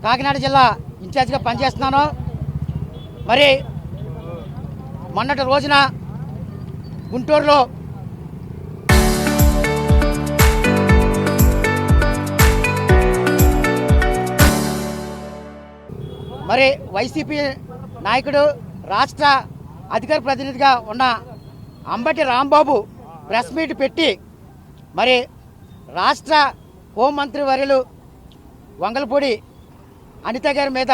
కాకినాడ జిల్లా ఇన్ఛార్జిగా పనిచేస్తున్నాను. మరి మొన్నటి రోజున గుంటూరులో మరి వైసీపీ నాయకుడు రాష్ట్ర అధికార ప్రతినిధిగా ఉన్న అంబటి రాంబాబు ప్రెస్ మీట్ పెట్టి మరి రాష్ట్ర హోంమంత్రి వర్యులు వంగలపూడి అనిత గారి మీద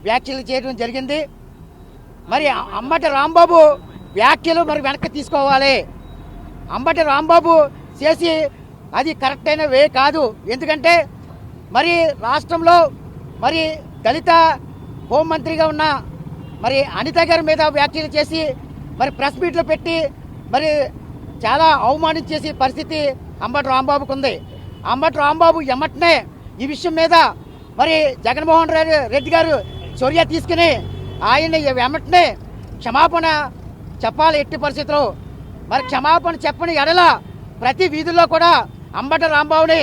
వ్యాఖ్యలు చేయడం జరిగింది. మరి అంబటి రాంబాబు వ్యాఖ్యలు మరి వెనక్కి తీసుకోవాలి. అంబటి రాంబాబు చేసి అది కరెక్ట్ అయిన వే కాదు. ఎందుకంటే మరి రాష్ట్రంలో మరి దళిత హోంమంత్రిగా ఉన్న మరి అనిత గారి మీద వ్యాఖ్యలు చేసి మరి ప్రెస్ మీట్లో పెట్టి మరి చాలా అవమానించేసి పరిస్థితి అంబటి రాంబాబుకు ఉంది. అంబటి రాంబాబు ఎమ్మటనే ఈ విషయం మీద మరి జగన్మోహన్ రెడ్డి గారు చర్య తీసుకుని ఆయన్ని వెమ్మటనే క్షమాపణ చెప్పాలి. ఎట్టి పరిస్థితుల్లో మరి క్షమాపణ చెప్పని ఎడల ప్రతి వీధుల్లో కూడా అంబటి రాంబాబుని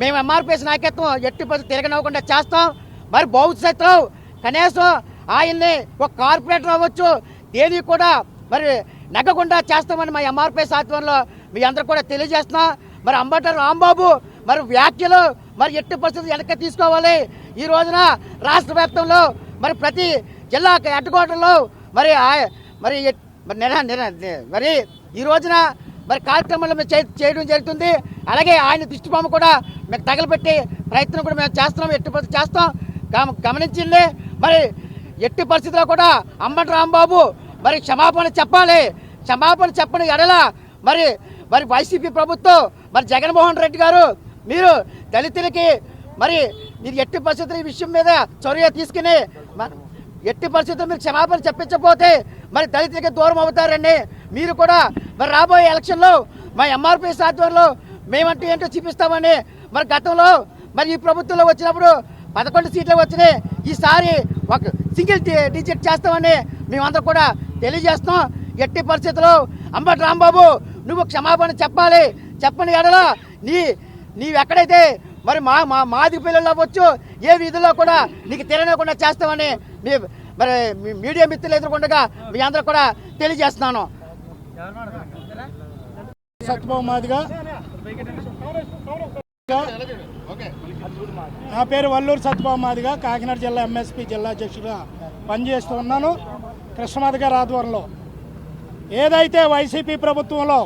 మేము ఎంఆర్పిఎస్ నాయకత్వం ఎట్టి పరిస్థితి తిరగనివ్వకుండా చేస్తాం. మరి భవిష్యత్తులో కనీసం ఆయన్ని ఒక కార్పొరేటర్ అవ్వచ్చు దేని కూడా మరి నెగ్గకుండా చేస్తామని మా ఎంఆర్పిఎస్ ఆధ్వర్యంలో మీ అందరూ కూడా తెలియజేస్తున్నాం. మరి అంబటి రాంబాబు మరి వ్యాఖ్యలు మరి ఎట్టి పరిస్థితులు వెనక్కి తీసుకోవాలి. ఈ రోజున రాష్ట్ర వ్యాప్తంలో మరి ప్రతి జిల్లా హెడ్ క్వార్టర్లో మరి మరి మరి ఈ రోజున మరి కార్యక్రమాలు మేము చేయడం జరుగుతుంది. అలాగే ఆయన దృష్టిబొమ్మ కూడా మేము తగలబెట్టి ప్రయత్నం కూడా మేము చేస్తున్నాం. ఎట్టి పరిస్థితి చేస్తాం. గమనించింది మరి ఎట్టి పరిస్థితుల్లో కూడా అంబటి రాంబాబు మరి క్షమాపణ చెప్పాలి. క్షమాపణ చెప్పని ఎడల మరి మరి వైసీపీ ప్రభుత్వం మరి జగన్మోహన్ రెడ్డి గారు మీరు దళితులకి మరి మీరు ఎట్టి పరిస్థితులు ఈ విషయం మీద చర్య తీసుకుని ఎట్టి పరిస్థితుల్లో మీరు క్షమాపణ చెప్పించకపోతే మరి దళితులకి దూరం అవుతారండి. మీరు కూడా మరి రాబోయే ఎలక్షన్లో మా ఎంఆర్పిఎస్ ఆధ్వర్యంలో మేమంటూ ఏంటో చూపిస్తామని మరి గతంలో మరి ఈ ప్రభుత్వంలో వచ్చినప్పుడు 11 సీట్లు వచ్చినాయి. ఈసారి ఒక సింగిల్ డిజిట్ చేస్తామని మేమందరూ కూడా తెలియజేస్తున్నాం. ఎట్టి పరిస్థితుల్లో అంబటి రాంబాబు నువ్వు క్షమాపణ చెప్పాలి. చెప్పని ఎడల నీవు ఎక్కడైతే మరి మాది పిల్లలు అవ్వచ్చు ఏ వీధుల్లో కూడా నీకు తిరగకుండా చేస్తామని మరి మీడియా మిత్రులు ఎదుర్కొండగా మీ అందరూ కూడా తెలియజేస్తున్నాను. సత్యభామాదిగా నా పేరు వల్లూరు సత్యభామాదిగా కాకినాడ జిల్లా ఎంఎస్పీ జిల్లా అధ్యక్షుడిగా పనిచేస్తూ ఉన్నాను. కృష్ణమాధ గారి ఆధ్వర్యంలో ఏదైతే వైసీపీ ప్రభుత్వంలో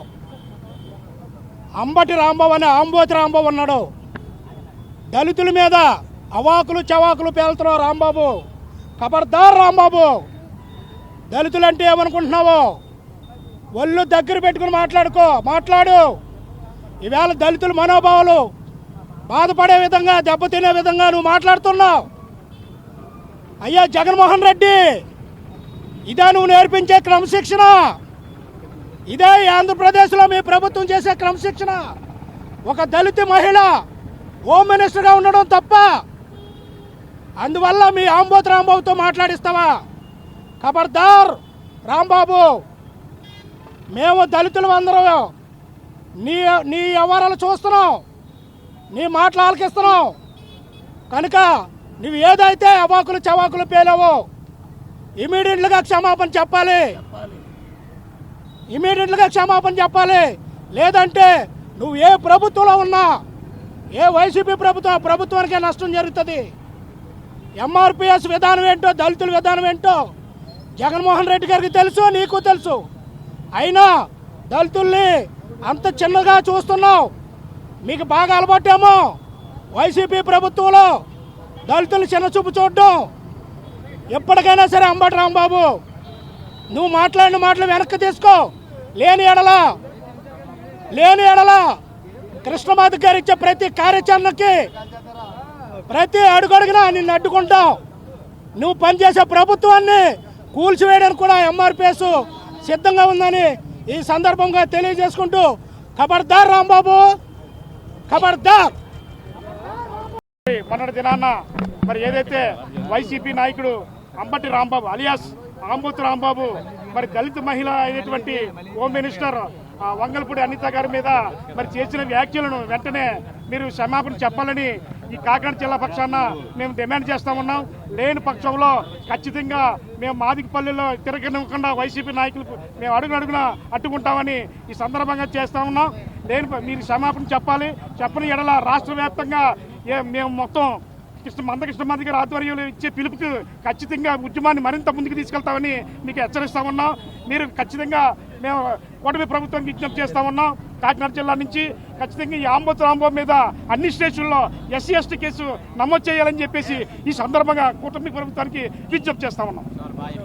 అంబటి రాంబాబు అనే ఆంబోతి రాంబాబు ఉన్నాడు, దళితుల మీద అవాకులు చవాకులు పేలుతున్నావు రాంబాబు. ఖబర్దార్ రాంబాబు. దళితులంటే ఏమనుకుంటున్నావు? ఒళ్ళు దగ్గర పెట్టుకుని మాట్లాడు. ఈవేళ దళితుల మనోభావాలు బాధపడే విధంగా దెబ్బతినే విధంగా నువ్వు మాట్లాడుతున్నావు. అయ్యా జగన్మోహన్ రెడ్డి, ఇదే నువ్వు నేర్పించే క్రమశిక్షణ? ఇదే ఆంధ్రప్రదేశ్లో మీ ప్రభుత్వం చేసే క్రమశిక్షణ? ఒక దళిత మహిళ హోమ్ మినిస్టర్గా ఉండడం తప్ప, అందువల్ల మీ ఆంబోతి రాంబాబుతో మాట్లాడిస్తావా? ఖబర్దార్ రాంబాబు. మేము దళితులు అందరం నీ వ్యవహారాలు చూస్తున్నాం, నీ మాటలు ఆలకిస్తున్నాం. కనుక నువ్వు ఏదైతే అవాకులు చవాకులు పేలావో ఇమీడియట్గా క్షమాపణ చెప్పాలి. లేదంటే నువ్వు ఏ ప్రభుత్వంలో ఉన్నా, ఏ వైసీపీ ప్రభుత్వానికే నష్టం జరుగుతుంది. ఎంఆర్పిఎస్ విధానం ఏంటో, దళితుల విధానం ఏంటో జగన్మోహన్ రెడ్డి గారికి తెలుసు, నీకు తెలుసు. అయినా దళితుల్ని అంత చిన్నగా చూస్తున్నావు. మీకు బాగా అలవాటేమో వైసీపీ ప్రభుత్వంలో దళితులు చిన్న చూపు చూడడం. ఎప్పటికైనా సరే అంబటి రాంబాబు, నువ్వు మాట్లాడిన మాటలు వెనక్కి తీసుకో. లేని ఎడల కృష్ణమాధ గారు ఇచ్చే ప్రతి కార్యాచరణకి ప్రతి అడుగడుగునా నిన్ను అడ్డుకుంటాం. నువ్వు పనిచేసే ప్రభుత్వాన్ని కూల్చివేయడానికి కూడా ఎంఆర్పిఎస్ సిద్ధంగా ఉందని ఈ సందర్భంగా తెలియజేసుకుంటూ ఖబర్దార్ రాంబాబు, ఖబర్దార్. మొన్నటి దినాన్న మరి ఏదైతే వైసీపీ నాయకుడు అంబటి రాంబాబు అలియాస్ ఆంబోతి రాంబాబు మరి దళిత మహిళ అయినటువంటి హోమ్ మినిస్టర్ వంగలపూడి అనిత గారి మీద మరి చేసిన వ్యాఖ్యలను వెంటనే మీరు క్షమాపణ చెప్పాలని ఈ కాకినాడ జిల్లా పక్షాన మేము డిమాండ్ చేస్తూ ఉన్నాం. లేని పక్షంలో ఖచ్చితంగా మేము మాదికపల్లిలో తిరగనివ్వకుండా వైసీపీ నాయకులకు మేము అడుగున అడ్డుకుంటామని ఈ సందర్భంగా చేస్తూ ఉన్నాం. మీరు క్షమాపణ చెప్పాలి. చెప్పని ఎడల రాష్ట్ర వ్యాప్తంగా మేము మొత్తం కృష్ణమాది గారి ఆధ్వర్యంలో ఇచ్చే పిలుపుకి ఖచ్చితంగా ఉద్యమాన్ని మరింత ముందుకు తీసుకెళ్తామని మీకు హెచ్చరిస్తా ఉన్నాం. మీరు ఖచ్చితంగా మేము కూటమి ప్రభుత్వానికి విజ్ఞప్తి చేస్తా ఉన్నాం. కాకినాడ జిల్లా నుంచి ఖచ్చితంగా ఈ ఆంబోతు రాంబాబు మీద అన్ని స్టేషన్లో SC ST కేసు నమోదు చేయాలని చెప్పేసి ఈ సందర్భంగా కూటమి ప్రభుత్వానికి విజ్ఞప్తి చేస్తా ఉన్నాం.